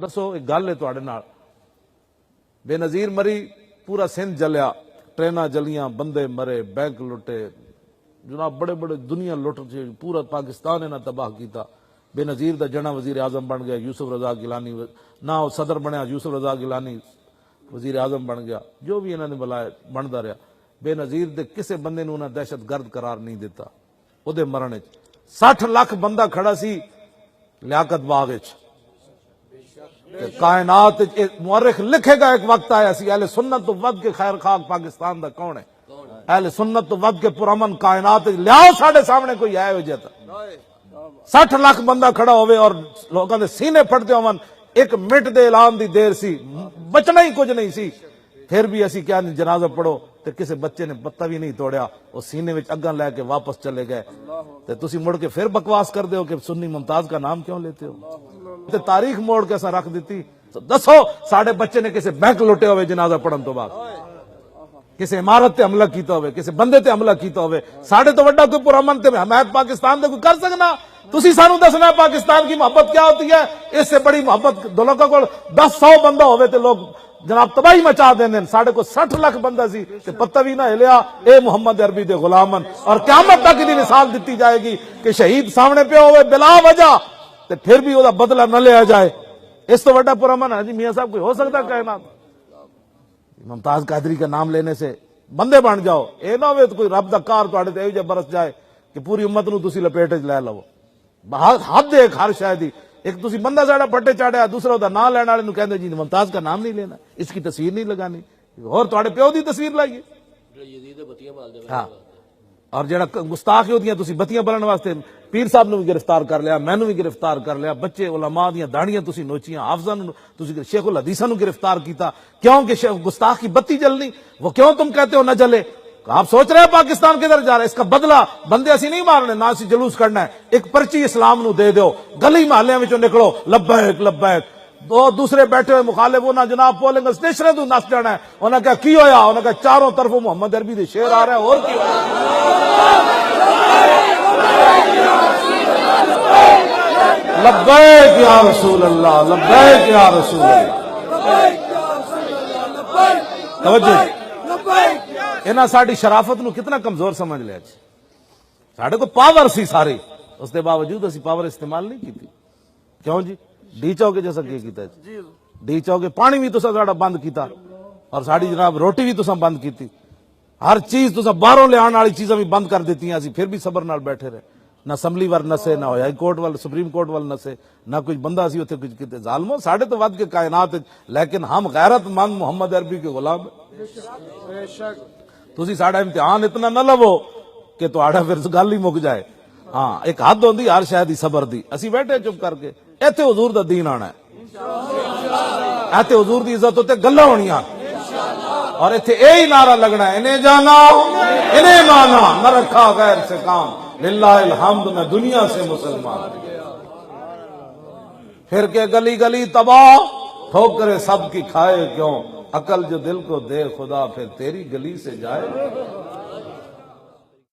دسو ایک گل ہے تواڈے نال، بے نظیر مری، پورا سندھ جلیا، ٹریناں جلیاں، بندے مرے، بینک لٹے، جناب بڑے بڑے دنیا لٹ، پورا پاکستان انہاں تباہ کیتا۔ بے نظیر دا جنا وزیر اعظم بن گیا، یوسف رضا گیلانی نہ وہ صدر بنیا، یوسف رضا گیلانی وزیر اعظم بن گیا، جو بھی انہوں نے بلایا بنتا رہا۔ بے نظیر دے کسے بندے نوں انہاں دہشت گرد قرار نہیں دیتا۔ او دے مرن وچ 60 لاکھ بندہ کھڑا سی لیاقت باغ وچ، کائنات مورخ لکھے گا ایک وقت آیا سی اہل سنت تو ود کے خیر خواہ پاکستان دا کون ہے؟ اہل سنت تو ود کے پرامن کائنات لیاؤ ساڈے سامنے کوئی آئے ہو جاتا۔ 60 لاکھ بندہ کھڑا ہوئے اور لوگوں دے سینے پھٹتے ہون، ایک منٹ دے اعلان دی دیر سی، بچنا ہی کچھ نہیں سی، پھر بھی اسی کیا جنازہ پڑھو تے کسے بچے نے پتہ بھی نہیں توڑیا، وہ سینے وچ اگاں لے کے واپس چلے گئے، تے تسی مڑ کے پھر بکواس کر دے ہو کہ سنی ممتاز کا نام کیوں لیتے ہو؟ تے تاریخ موڑ کے ایسا رکھ دیتی۔ دسو ساڈے بچے نے کسے بینک لوٹے ہوئے جنازہ پڑھن تو بعد، کسے عمارت تے حملہ کیتا ہوئے، کسے بندے تے حملہ کیتا ہوئے، ساڈے تو وڈا کوئی پرامن تے حمایت پاکستان دے کوئی کر سکنا؟ تسی سانو دسنا ہے پاکستان کی محبت کیا ہوتی ہے؟ اس سے بڑی محبت دولوں کو 10-100 بندہ ہوئے تے لوگ جناب تباہی مچا دیں۔ ساڑھے کو 60 لاکھ بندہ سی تے پتہ بھی نہ ہلیا، اے محمد عربی دے غلامن، اور قیامت تک دی مثال دیتی جائے گی کہ شہید سامنے پہ ہوئے بلا وجہ تے پھر بھی وہ بدلہ نہ لیا جائے۔ اس تو بڑا پرامن ہے جی میاں صاحب کوئی ہو سکتا کائنات؟ ممتاز قادری کا نام لینے سے بندے بن جاؤ، اے نہ ہوئے تو کوئی رب دا کار تواڈے تے ایو جے برس جائے کہ پوری امت نو تسی لپیٹ وچ لے لو۔ حد ہے ہر شے دی، ایک تسی بندہ ساڑا پٹے چاڑیا، دوسرا دا نام لینے والے نو کہندے جی ممتاز کا نام نہیں لینا، اس کی تصویر نہیں لگانی، اور تواڈے پیو دی تصویر لائیے۔ ہاں، اور جڑا گستاخ ہوندیاں تسی بتیاں بلن واسطے پیر صاحب نو بھی گرفتار کر لیا، مینوں بھی گرفتار کر لیا، بچے علماء دیاں داڑیاں تسی نوچیاں، حافظاں نو تسی شیخ الحدیثاں نو گرفتار کیتا، کیوں کہ گستاخ کی بتی جلنی، وہ کیوں تم کہتے ہو نہ جلے؟ آپ سوچ رہے ہیں پاکستان کدھر جا رہا ہے؟ اس کا بدلہ بندے اسی نہیں مارنے، نہ اسی جلوس کرنا ہے، ایک پرچی اسلام نو دے دیو، گلی محلے وچوں نکلو لبیک لبیک، دو دوسرے بیٹھے ہوئے مخالف انہاں جناب پولنگ اسٹیشن تو نس جانا ہے، انہاں کہا کی ہویا؟ انہاں کہا چاروں طرف محمد عربی دے شعر آ رہے ہیں، اور کی لبیک یا رسول اللہ، لبیک یا رسول اللہ۔ توجہ، انہاں ساڑی شرافت نو کتنا کمزور سمجھ لیا جی، ساڑے کو پاور سی ساری، اس دے باوجود اسی پاور استعمال نہیں کی تھی۔ کیوں جی؟ ڈی چوکے جیسا کیا کیتا ہے، ڈی چوکے پانی بھی تسا ساڑا بند کیتا، اور ساڑی جناب روٹی بھی تسا بند کیتی، ہر چیز تسا باہروں لے آنے والی چیزاں بھی بند کر دیتی ہیں، اسی پھر بھی صبر نال بیٹھے رہے، نہ اسمبلی وال نسے، نہ ہائی کورٹ وال سپریم کورٹ وال نسے، نہ کچھ بندہ سی اتنے کچھ کیتے۔ ظالموں ساڑھے تو ود کے کائنات، لیکن ہم غیرت مند محمد عربی کے غلام ہیں۔ تسی ساڑا امتحان اتنا نہ لو کہ تہاڈا پھر گل ہی مک جائے۔ ہاں ایک حد ہوندی ہر شے دی صبر دی، اسی بیٹھے چپ کر کے، ایتھے حضور دا دین آنا ہے، ایتھے حضور دی عزت ہوتے گلاں ہونیاں، اور ایتھے یہی نعرہ لگنا ہے، انہیں جانا انہیں مانا، نہ رکھا غیر سے کام، للہ الحمد میں دنیا سے مسلمان۔ پھر کے گلی گلی تباہ، ٹھوکرے سب کی کھائے کیوں، عقل جو دل کو دے خدا پھر تیری گلی سے جائے۔